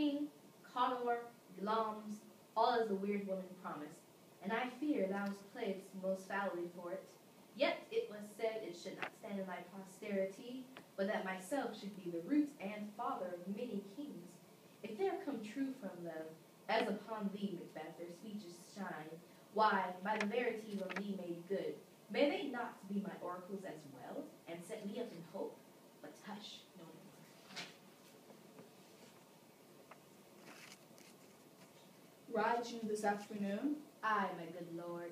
king, Conor, Glams, all as the weird woman promised, and I fear thou was plagued most foully for it. Yet it was said it should not stand in thy posterity, but that myself should be the root and father of many kings. If there come true from them, as upon thee, Macbeth, their speeches shine, why, by the verities on thee made good, may they not be my oracles as well, and set me up in hope? But hush, no more. Ride you this afternoon? Aye, my good lord.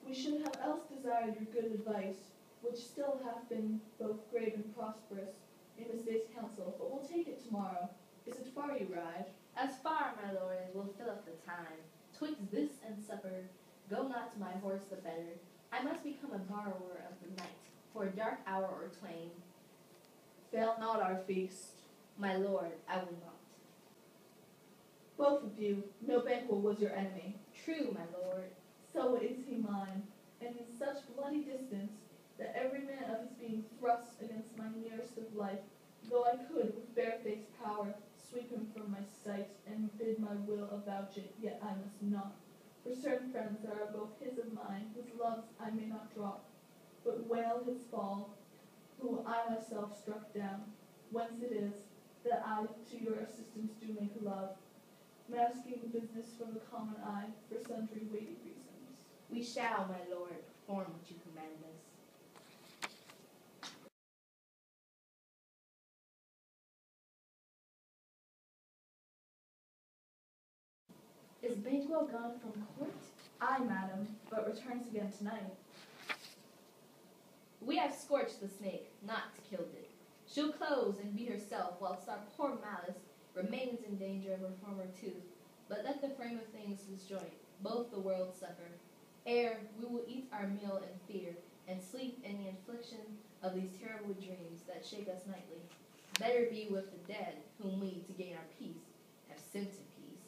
We should have else desired your good advice, which still hath been both grave and prosperous in this day's council, but we'll take it tomorrow. Is it far you ride? As far, my lord, as will fill up the time. Twixt this and supper, go not to my horse the better. I must become a borrower of the night, for a dark hour or twain. Fail not our feast. My lord, I will not. Both of you, no Banquo was your enemy. True, my lord. So is he mine, and in such bloody distance, that every minute of his being thrust against my nearest of life, though I could with barefaced power sweep him from my sight and bid my will avouch it, yet I must not. For certain friends there are both his and mine, whose loves I may not drop, but wail his fall, who I myself struck down, whence it is that I to your assistance do make love, masking business from the common eye for sundry weighty reasons. We shall, my lord, perform what you command us. Is Banquo gone from court? Aye, madam, but returns again tonight. We have scorched the snake, not killed it. She'll close and be herself, whilst our poor Malice remains in danger of her former tooth. But let the frame of things disjoint, both the worlds suffer. Ere we will eat our meal in fear, and sleep in the infliction of these terrible dreams that shake us nightly. Better be with the dead, whom we, to gain our peace, have sent to peace,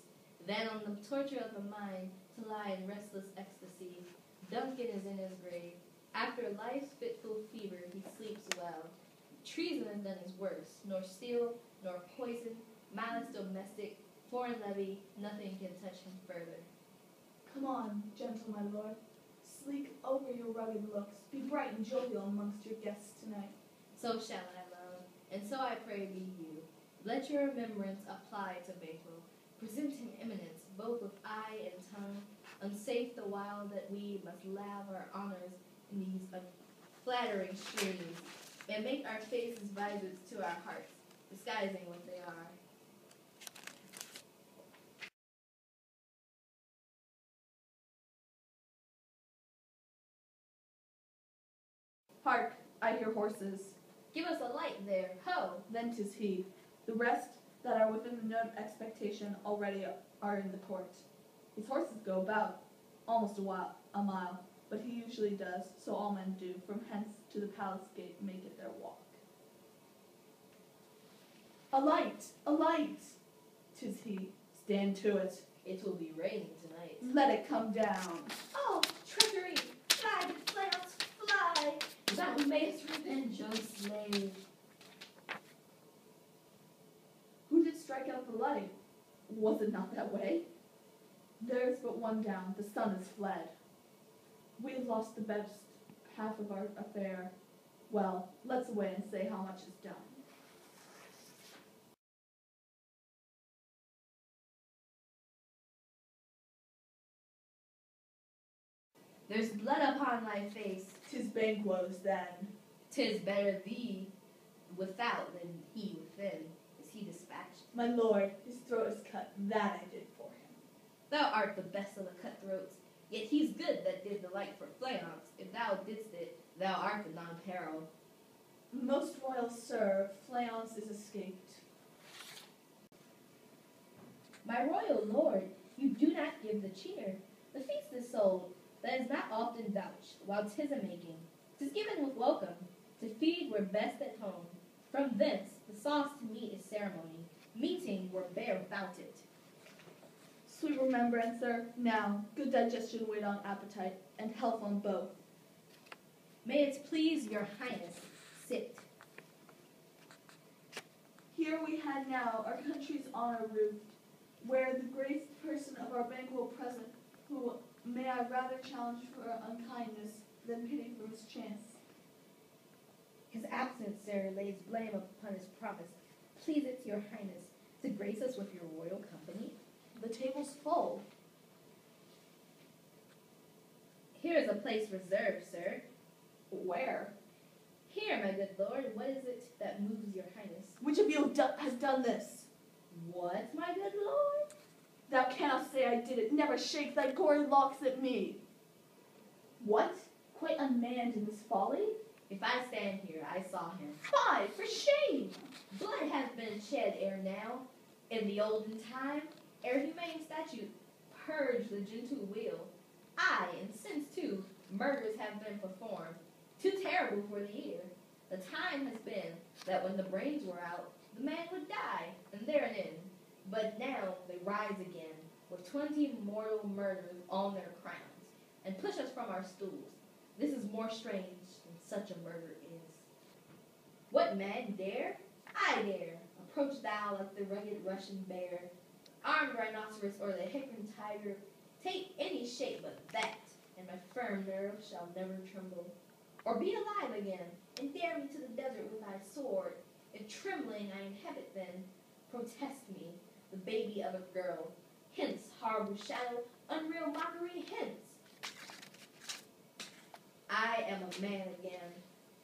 than on the torture of the mind to lie in restless ecstasy. Duncan is in his grave. After life's fitful fever he sleeps well. Treason has done his worst, nor steel, nor poison, malice domestic, foreign levy, nothing can touch him further. Come on, gentle my lord, sleek over your rugged looks, be bright and jovial amongst your guests tonight. So shall I, love, and so I pray be you. Let your remembrance apply to Banquo. Present him eminence, both with eye and tongue, unsafe the while that we must lave our honors in these flattering streams, and make our faces visors to our hearts, disguising what they are. Hark, I hear horses. Give us a light there, ho! Then 'tis he. The rest that are within the note of expectation already are in the court. His horses go about almost a mile, but he usually does, so all men do, from hence to the palace gate make it their walk. A light! A light! 'Tis he. Stand to it. It will be raining tonight. Let it come down. Oh, treachery! Fly, flails, fly! Thou mayest revenge, O slave. Who did strike out the light? Was it not that way? There's but one down. The sun is fled. We have lost the best half of our affair. Well, let's away and say how much is done. There's blood upon thy face. 'Tis Banquo's then. 'Tis better thee without than he within. Is he dispatched? My lord, his throat is cut. That I did for him. Thou art the best of the cutthroats. Yet he's good that did the like for Fleance. If thou didst it, thou art the non-peril. Most royal sir, Fleance is escaped. My royal lord, you do not give the cheer. The feast is sold, that is not often vouched, while 'tis a making. 'Tis given with welcome. To feed were best at home. From thence the sauce to meat is ceremony. Meeting were bare without it. Sweet remembrancer, now, good digestion wait on appetite, and health on both. May it please your highness, sit. Here we had now our country's honor roofed, where the graced person of our banquet present, who may I rather challenge for unkindness than pity for mischance. His absence, sir, lays blame upon his promise. Please it to your highness to grace us with your royal company. The table's full. Here is a place reserved, sir. Where? Here, my good lord, what is it that moves your highness? Which of you has done this? What, my good lord? Thou cannot say I did it. Never shake thy gory locks at me. What? Quite unmanned in this folly? If I stand here, I saw him. Fie, for shame! Blood has been shed ere now. In the olden time, ere humane statute purged the gentle wheel. Aye, and since too, murders have been performed, too terrible for the ear. The time has been that when the brains were out, the man would die, and there an end. But now they rise again, with 20 mortal murders on their crowns, and push us from our stools. This is more strange than such a murder is. What man dare? I dare. Approach thou like the rugged Russian bear, armed rhinoceros or the Hickory tiger. Take any shape but that, and my firm nerve shall never tremble. Or be alive again, and dare me to the desert with thy sword. If trembling I inhabit then, protest me, the baby of a girl. Hence, horrible shadow, unreal mockery, hence. I am a man again.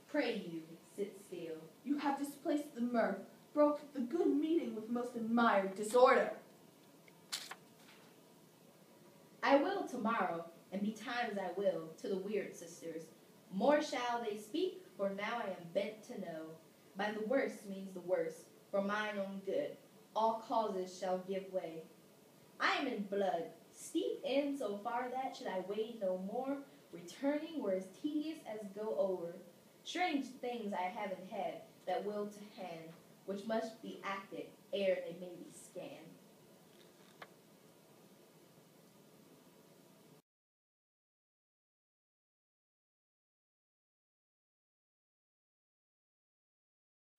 Pray you, sit still. You have displaced the mirth, broke the good meeting with most admired disorder. I will tomorrow, and betime as I will, to the weird sisters. More shall they speak, for now I am bent to know. By the worst means the worst, for mine own good. All causes shall give way. I am in blood, steeped in so far that, should I wade no more, returning were as tedious as go over. Strange things I haven't had, that will to hand, which must be acted, ere they may be scanned.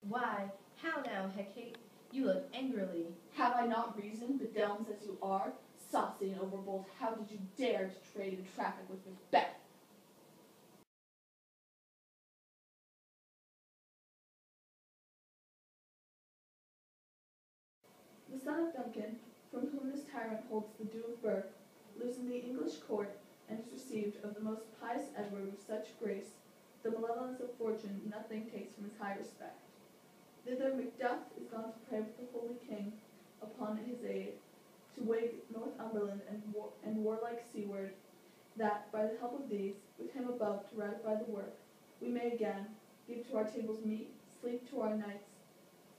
Why, how now, Hecate? You look angrily. Have I not reason, bedelms as you are? Saucy and overbold, how did you dare to trade and traffic with Macbeth? The son of Duncan, from whom this tyrant holds the due of birth, lives in the English court, and is received of the most pious Edward with such grace, the malevolence of fortune nothing takes from his high respect. Thither Macduff is gone to pray with the holy king upon his aid, to wake Northumberland and warlike seaward, that, by the help of these, with him above to ratify the work, we may again give to our tables meat, sleep to our nights,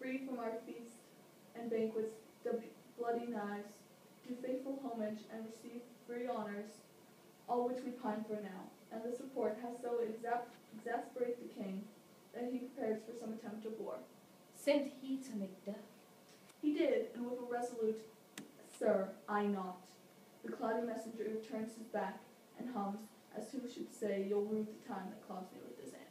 free from our feasts and banquets, bloody knives, do faithful homage, and receive free honors, all which we pine for now. And this report has so exasperated the king, that he prepares for some attempt of war. Sent he to Macduff? He did, and with a resolute, "Sir, I not." The cloudy messenger turns his back and hums, as who should say, "You'll rue the time that caused me with this end."